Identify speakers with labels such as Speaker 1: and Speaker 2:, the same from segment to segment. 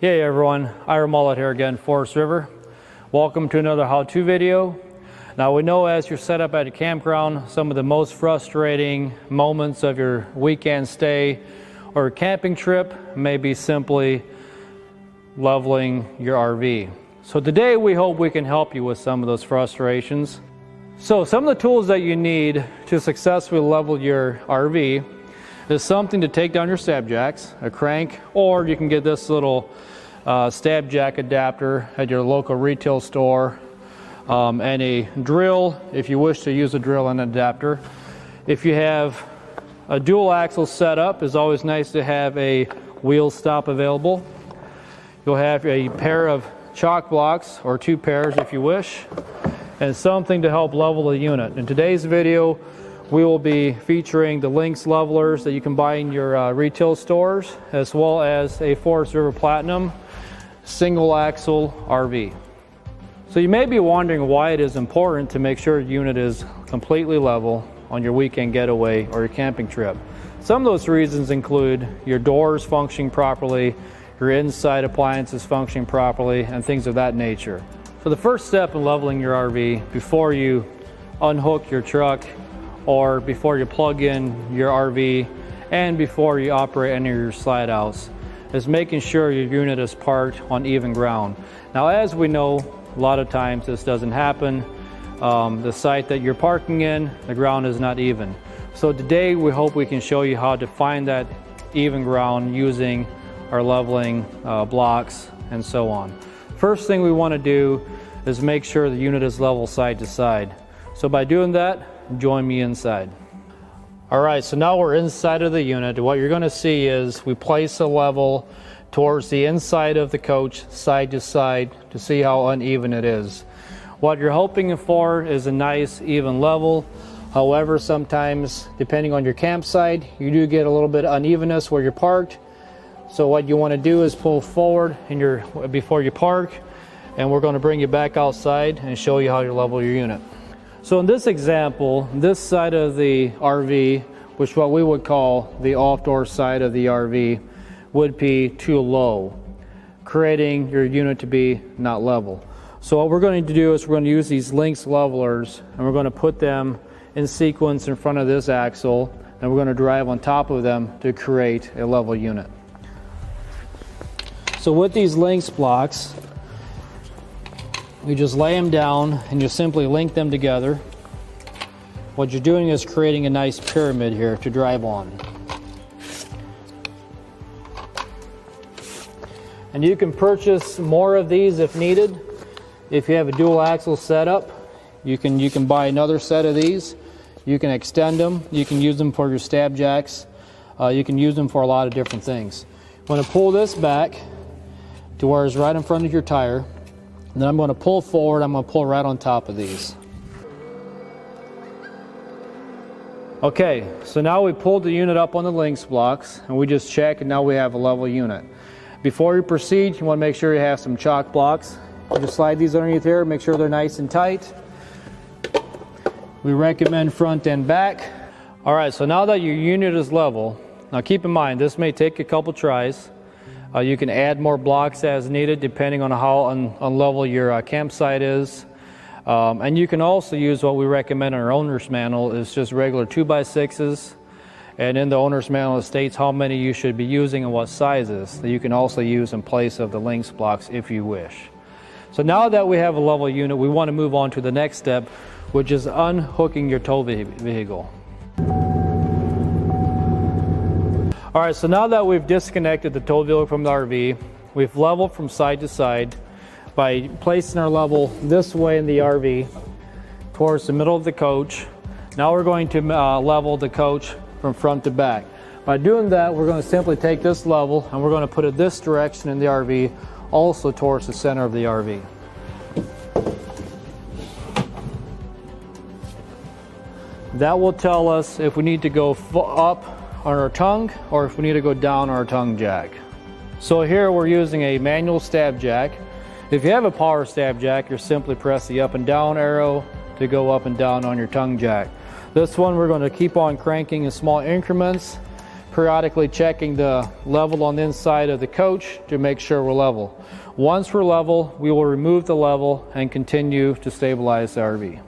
Speaker 1: Hey everyone, Ira Mullet here again, Forest River. Welcome to another how-to video. Now we know as you're set up at a campground, some of the most frustrating moments of your weekend stay or camping trip may be simply leveling your RV. So today we hope we can help you with some of those frustrations. So some of the tools that you need to successfully level your RV is something to take down your stab jacks, a crank, or you can get this little stab jack adapter at your local retail store, and a drill if you wish to use a drill and adapter. If you have a dual axle setup, it's always nice to have a wheel stop available. You'll have a pair of chalk blocks, or two pairs if you wish, and something to help level the unit. In today's video we will be featuring the Lynx levelers that you can buy in your retail stores, as well as a Forest River Platinum single axle RV. So you may be wondering why it is important to make sure your unit is completely level on your weekend getaway or your camping trip. Some of those reasons include your doors functioning properly, your inside appliances functioning properly, and things of that nature. So the first step in leveling your RV, before you unhook your truck or before you plug in your RV and before you operate any of your slide outs, is making sure your unit is parked on even ground. Now, as we know, a lot of times this doesn't happen. The site that you're parking in, the ground is not even. So today we hope we can show you how to find that even ground using our leveling blocks and so on. First thing we want to do is make sure the unit is level side to side. So by doing that, join me inside. Alright, so now we're inside of the unit. What you're going to see is we place a level towards the inside of the coach, side to side, to see how uneven it is. What you're hoping for is a nice even level. However, sometimes depending on your campsite, you do get a little bit of unevenness where you're parked. So what you want to do is pull forward before you park, and we're going to bring you back outside and show you how you level your unit. So in this example, this side of the RV, which what we would call the off-door side of the RV, would be too low, creating your unit to be not level. So what we're going to do is we're going to use these Lynx levelers, and we're going to put them in sequence in front of this axle, and we're going to drive on top of them to create a level unit. So with these Lynx blocks, you just lay them down and you simply link them together. What you're doing is creating a nice pyramid here to drive on. And you can purchase more of these if needed. If you have a dual axle setup, you can buy another set of these. You can extend them. You can use them for your stab jacks. You can use them for a lot of different things. I'm going to pull this back to where it's right in front of your tire. And then I'm going to pull forward. I'm going to pull right on top of these. Okay, so now we pulled the unit up on the Lynx blocks, and we just check, and now we have a level unit. Before you proceed, you want to make sure you have some chalk blocks. You just slide these underneath here, make sure they're nice and tight. We recommend front and back. All right, so now that your unit is level, now keep in mind this may take a couple tries. You can add more blocks as needed depending on how unlevel your campsite is. And you can also use what we recommend in our owner's manual is just regular 2x6s. And in the owner's manual it states how many you should be using and what sizes that you can also use in place of the Lynx blocks if you wish. So now that we have a level unit, we want to move on to the next step, which is unhooking your tow vehicle. Alright, so now that we've disconnected the tow vehicle from the RV, we've leveled from side to side by placing our level this way in the RV towards the middle of the coach. Now we're going to level the coach from front to back. By doing that, we're going to simply take this level and we're going to put it this direction in the RV, also towards the center of the RV. That will tell us if we need to go up on our tongue or if we need to go down our tongue jack. So here we're using a manual stab jack. If you have a power stab jack, you simply press the up and down arrow to go up and down on your tongue jack. This one we're going to keep on cranking in small increments, periodically checking the level on the inside of the coach to make sure we're level. Once we're level, we will remove the level and continue to stabilize the RV.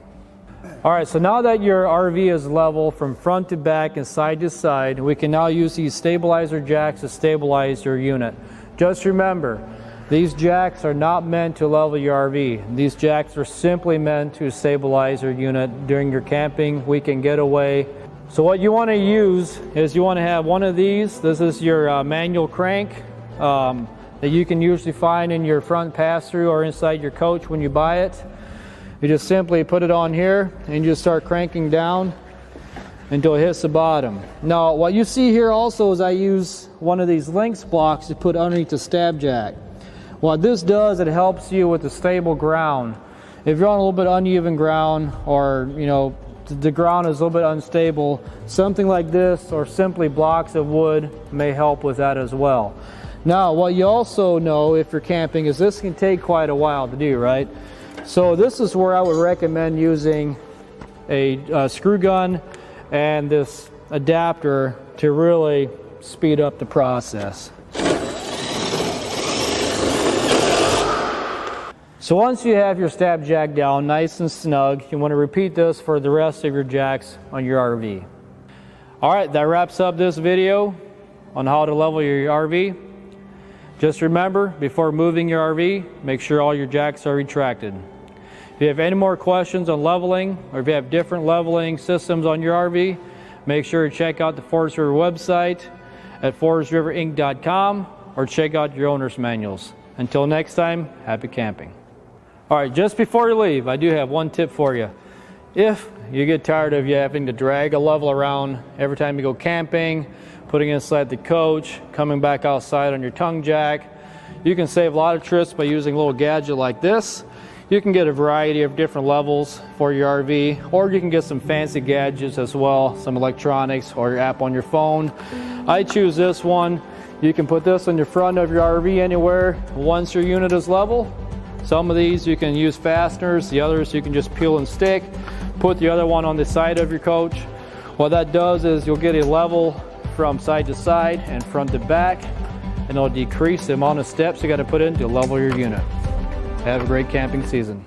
Speaker 1: All right, so now that your RV is level from front to back and side to side, we can now use these stabilizer jacks to stabilize your unit. Just remember, these jacks are not meant to level your RV. These jacks are simply meant to stabilize your unit during your camping, weekend getaway. So what you want to use is you want to have one of these. This is your manual crank that you can usually find in your front pass-through or inside your coach when you buy it. You just simply put it on here and you just start cranking down until it hits the bottom. Now what you see here also is I use one of these Lynx blocks to put underneath the stab jack. What this does, it helps you with the stable ground. If you're on a little bit uneven ground, or the ground is a little bit unstable, something like this or simply blocks of wood may help with that as well. Now what you also know if you're camping is this can take quite a while to do, right? So this is where I would recommend using a screw gun and this adapter to really speed up the process. So once you have your stab jack down nice and snug, you want to repeat this for the rest of your jacks on your RV. All right, that wraps up this video on how to level your RV. Just remember, before moving your RV, make sure all your jacks are retracted. If you have any more questions on leveling, or if you have different leveling systems on your RV, make sure to check out the Forest River website at forestriverinc.com or check out your owner's manuals. Until next time, happy camping. All right, just before you leave, I do have one tip for you. If you get tired of you having to drag a level around every time you go camping, putting it inside the coach, coming back outside on your tongue jack, you can save a lot of trips by using a little gadget like this. You can get a variety of different levels for your RV, or you can get some fancy gadgets as well, some electronics or your app on your phone. I choose this one. You can put this on the front of your RV anywhere once your unit is level. Some of these you can use fasteners, the others you can just peel and stick. Put the other one on the side of your coach. What that does is you'll get a level from side to side and front to back, and it'll decrease the amount of steps you got to put in to level your unit. Have a great camping season.